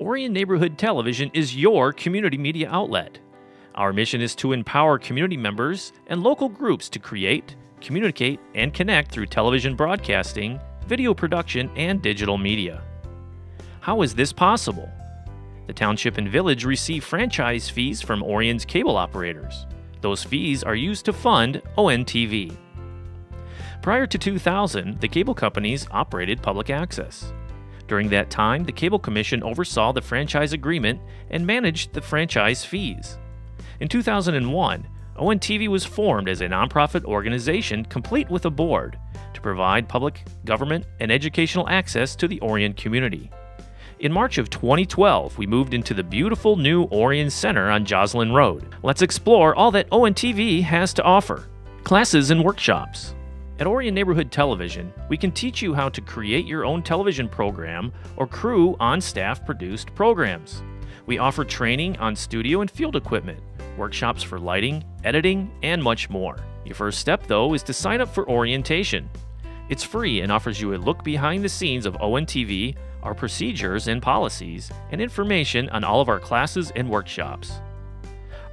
Orion Neighborhood Television is your community media outlet. Our mission is to empower community members and local groups to create, communicate, and connect through television broadcasting, video production, and digital media. How is this possible? The township and village receive franchise fees from Orion's cable operators. Those fees are used to fund ONTV. Prior to 2000, the cable companies operated public access. During that time, the Cable Commission oversaw the franchise agreement and managed the franchise fees. In 2001, ONTV was formed as a nonprofit organization complete with a board to provide public, government, and educational access to the Orion community. In March of 2012, we moved into the beautiful new Orion Center on Joslyn Road. Let's explore all that ONTV has to offer. Classes and workshops. At Orion Neighborhood Television, we can teach you how to create your own television program or crew on-staff produced programs. We offer training on studio and field equipment, workshops for lighting, editing, and much more. Your first step, though, is to sign up for orientation. It's free and offers you a look behind the scenes of ONTV, our procedures and policies, and information on all of our classes and workshops.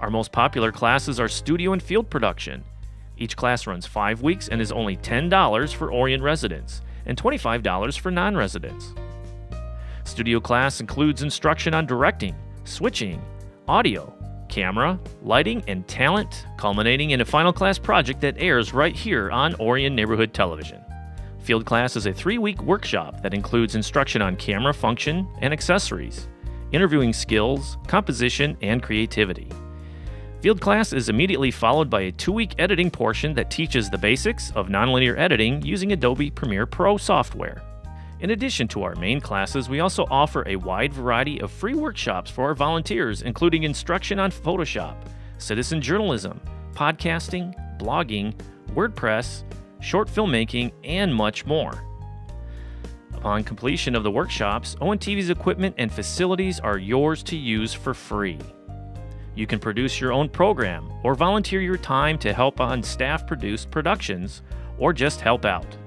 Our most popular classes are studio and field production. Each class runs 5 weeks and is only $10 for Orion residents and $25 for non-residents. Studio class includes instruction on directing, switching, audio, camera, lighting, and talent, culminating in a final class project that airs right here on Orion Neighborhood Television. Field class is a 3-week workshop that includes instruction on camera function and accessories, interviewing skills, composition, and creativity. Field class is immediately followed by a 2-week editing portion that teaches the basics of nonlinear editing using Adobe Premiere Pro software. In addition to our main classes, we also offer a wide variety of free workshops for our volunteers, including instruction on Photoshop, citizen journalism, podcasting, blogging, WordPress, short filmmaking, and much more. Upon completion of the workshops, ONTV's equipment and facilities are yours to use for free. You can produce your own program or volunteer your time to help on staff-produced productions or just help out.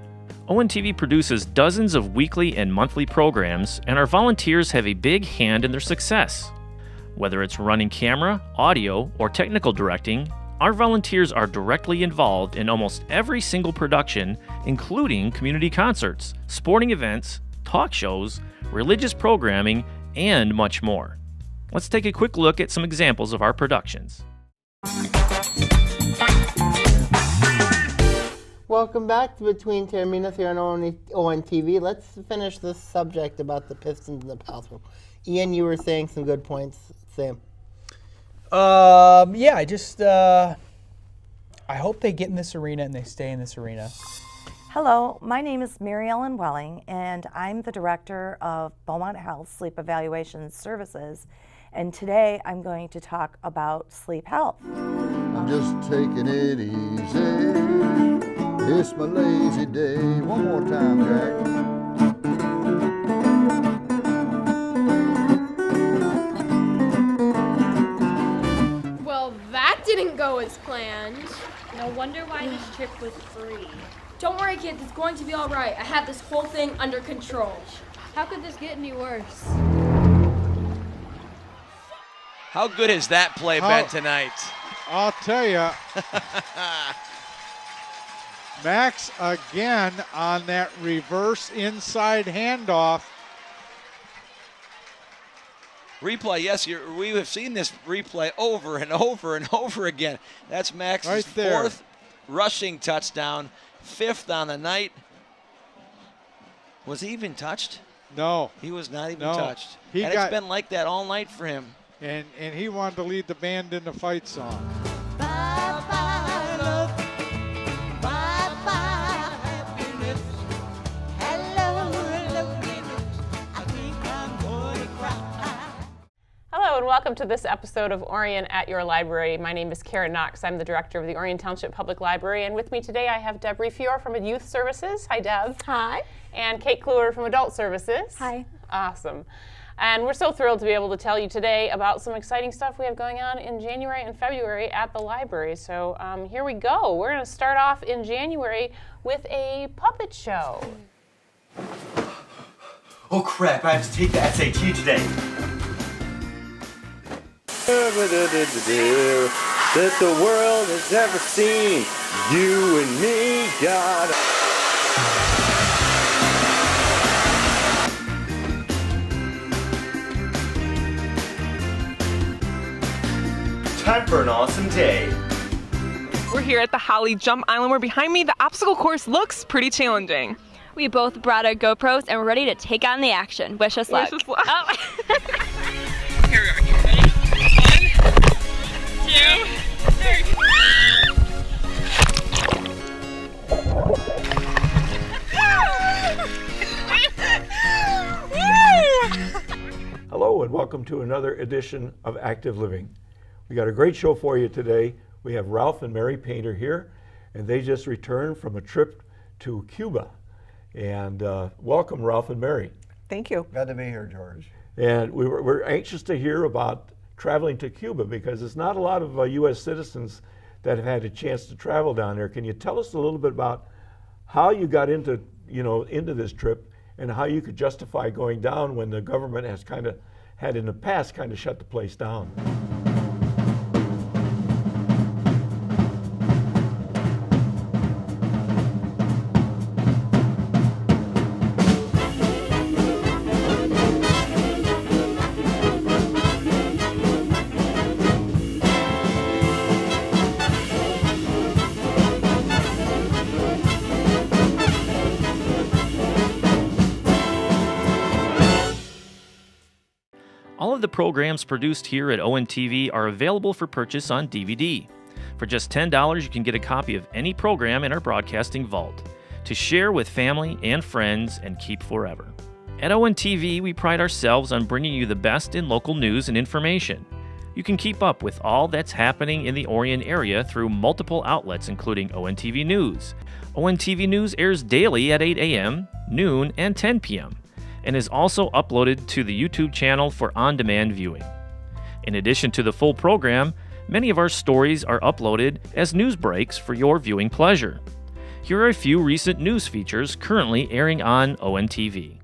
ONTV produces dozens of weekly and monthly programs, and our volunteers have a big hand in their success. Whether it's running camera, audio, or technical directing, our volunteers are directly involved in almost every single production, including community concerts, sporting events, talk shows, religious programming, and much more. Let's take a quick look at some examples of our productions. Welcome back to Between Terminas here on ONTV. Let's finish this subject about the Pistons and the Pals. Ian, you were saying some good points. Sam. Yeah, I hope they get in this arena and they stay in this arena. Hello, my name is Mary Ellen Welling, and I'm the Director of Beaumont Health Sleep Evaluation Services. And today I'm going to talk about sleep health. I'm just taking it easy. It's my lazy day. One more time, Jack. Well, that didn't go as planned. No wonder why this trip was free. Don't worry, kids. It's going to be all right. I have this whole thing under control. How could this get any worse? How good has that play been tonight? I'll tell you. Max again on that reverse inside handoff. Replay, yes, we have seen this replay over and over and over again. That's Max's fourth rushing touchdown, 5th on the night. Was he even touched? No. He was not even touched. And it's been like that all night for him. And he wanted to lead the band in the fight song. Bye-bye, love. Bye-bye, happiness. Hello, loneliness. I think I'm going to cry. Hello and welcome to this episode of Orion at Your Library. My name is Karen Knox. I'm the director of the Orion Township Public Library, and with me today I have Deb Refior from Youth Services. Hi, Deb. Hi. And Kate Kluwer from Adult Services. Hi. Awesome. And we're so thrilled to be able to tell you today about some exciting stuff we have going on in January and February at the library. So here we go. We're going to start off in January with a puppet show. Oh crap, I have to take the SAT today. that the world has ever seen. You and me got Time for an awesome day. We're here at the Holly Jump Island, where behind me the obstacle course looks pretty challenging. We both brought our GoPros and we're ready to take on the action. Wish us luck. Wish us luck. Oh. Here we are. Ready? 1, 2, 3. Hello and welcome to another edition of Active Living. We got a great show for you today. We have Ralph and Mary Painter here, and they just returned from a trip to Cuba. And welcome, Ralph and Mary. Thank you. Glad to be here, George. And we're anxious to hear about traveling to Cuba because there's not a lot of U.S. citizens that have had a chance to travel down there. Can you tell us a little bit about how you got into this trip and how you could justify going down when the government has kind of had in the past kind of shut the place down? All of the programs produced here at ONTV are available for purchase on DVD. For just $10, you can get a copy of any program in our broadcasting vault to share with family and friends and keep forever. At ONTV, we pride ourselves on bringing you the best in local news and information. You can keep up with all that's happening in the Orion area through multiple outlets, including ONTV News. ONTV News airs daily at 8 a.m., noon, and 10 p.m., and is also uploaded to the YouTube channel for on-demand viewing. In addition to the full program, many of our stories are uploaded as news breaks for your viewing pleasure. Here are a few recent news features currently airing on ONTV.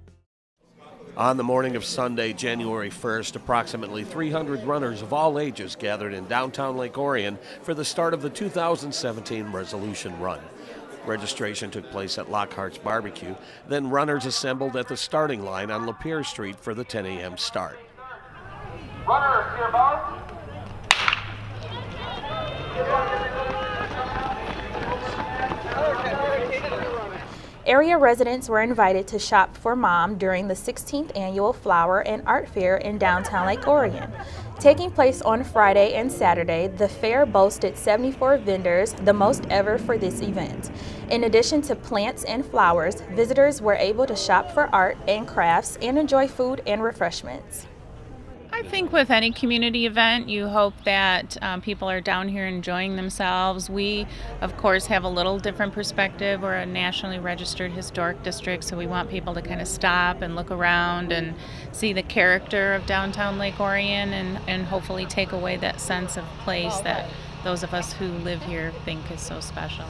On the morning of Sunday, January 1st, approximately 300 runners of all ages gathered in downtown Lake Orion for the start of the 2017 Resolution Run. Registration took place at Lockhart's Barbecue, then runners assembled at the starting line on Lapeer Street for the 10 a.m. start. Runners, hereby. Area residents were invited to shop for Mom during the 16th Annual Flower and Art Fair in downtown Lake Orion. Taking place on Friday and Saturday, the fair boasted 74 vendors, the most ever for this event. In addition to plants and flowers, visitors were able to shop for art and crafts and enjoy food and refreshments. I think with any community event, you hope that people are down here enjoying themselves. We, of course, have a little different perspective. We're a nationally registered historic district, so we want people to kind of stop and look around and see the character of downtown Lake Orion and hopefully take away that sense of place that those of us who live here think is so special.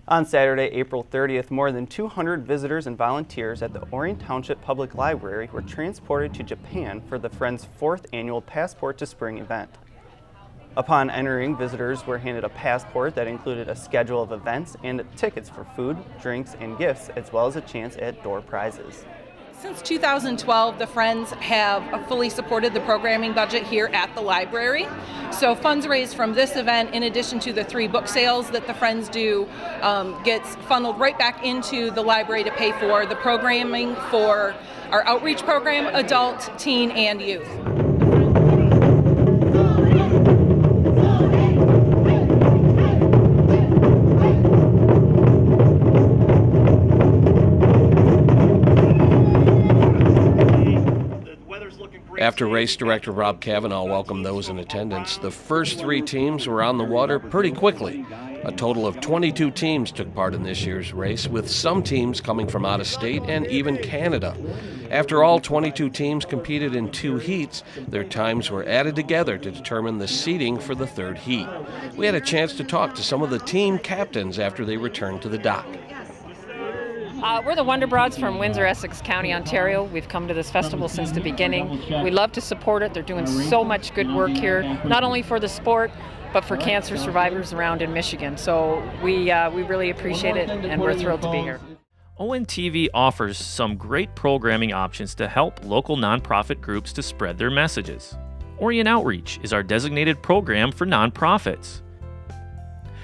On Saturday, April 30th, more than 200 visitors and volunteers at the Orion Township Public Library were transported to Japan for the Friends' 4th annual Passport to Spring event. Upon entering, visitors were handed a passport that included a schedule of events and tickets for food, drinks, and gifts, as well as a chance at door prizes. Since 2012, the Friends have fully supported the programming budget here at the library. So funds raised from this event, in addition to the 3 book sales that the Friends do, gets funneled right back into the library to pay for the programming for our outreach program, adult, teen, and youth. After race director Rob Cavanaugh welcomed those in attendance, the first 3 teams were on the water pretty quickly. A total of 22 teams took part in this year's race, with some teams coming from out of state and even Canada. After all 22 teams competed in 2 heats, their times were added together to determine the seeding for the 3rd heat. We had a chance to talk to some of the team captains after they returned to the dock. We're the Wonder Broads from Windsor, Essex County, Ontario. We've come to this festival since the beginning. We love to support it. They're doing so much good work here, not only for the sport, but for cancer survivors around in Michigan. So we really appreciate it, and we're thrilled to be here. ONTV offers some great programming options to help local nonprofit groups to spread their messages. Orion Outreach is our designated program for nonprofits.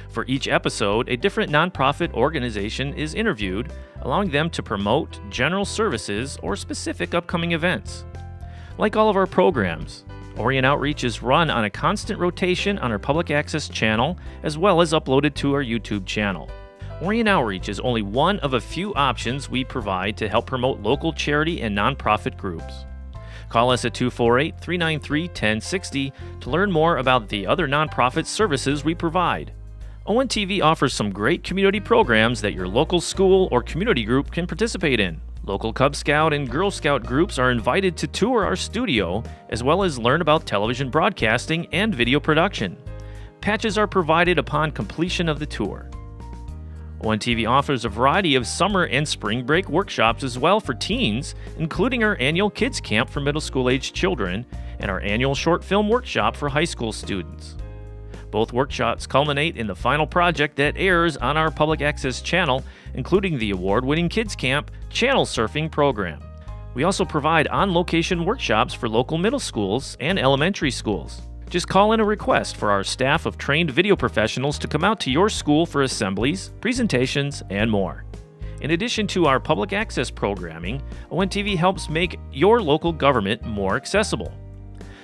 For each episode, a different nonprofit organization is interviewed, allowing them to promote general services or specific upcoming events. Like all of our programs, Orion Outreach is run on a constant rotation on our public access channel, as well as uploaded to our YouTube channel. Orion Outreach is only one of a few options we provide to help promote local charity and nonprofit groups. Call us at 248-393-1060 to learn more about the other nonprofit services we provide. ONTV offers some great community programs that your local school or community group can participate in. Local Cub Scout and Girl Scout groups are invited to tour our studio, as well as learn about television broadcasting and video production. Patches are provided upon completion of the tour. ONTV offers a variety of summer and spring break workshops as well for teens, including our annual Kids Camp for middle school-aged children and our annual short film workshop for high school students. Both workshops culminate in the final project that airs on our public access channel, including the award-winning Kids Camp channel surfing program. We also provide on-location workshops for local middle schools and elementary schools. Just call in a request for our staff of trained video professionals to come out to your school for assemblies, presentations, and more. In addition to our public access programming, ONTV helps make your local government more accessible.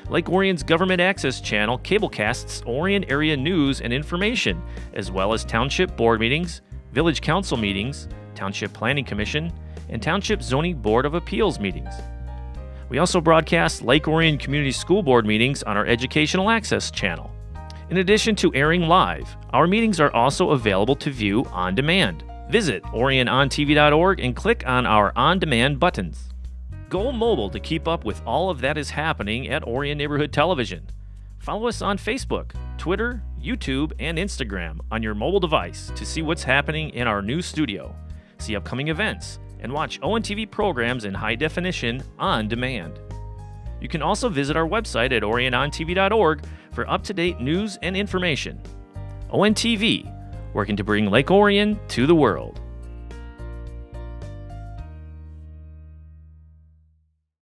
Lake Orion's Government Access Channel cablecasts Orion area news and information, as well as township board meetings, village council meetings, township planning commission, and township zoning board of appeals meetings. We also broadcast Lake Orion Community School Board meetings on our Educational Access channel. In addition to airing live, our meetings are also available to view on demand. Visit orionontv.org and click on our on-demand buttons. Go mobile to keep up with all of that is happening at Orion Neighborhood Television. Follow us on Facebook, Twitter, YouTube, and Instagram on your mobile device to see what's happening in our new studio, see upcoming events, and watch ONTV programs in high definition on demand. You can also visit our website at orionontv.org for up-to-date news and information. ONTV, working to bring Lake Orion to the world.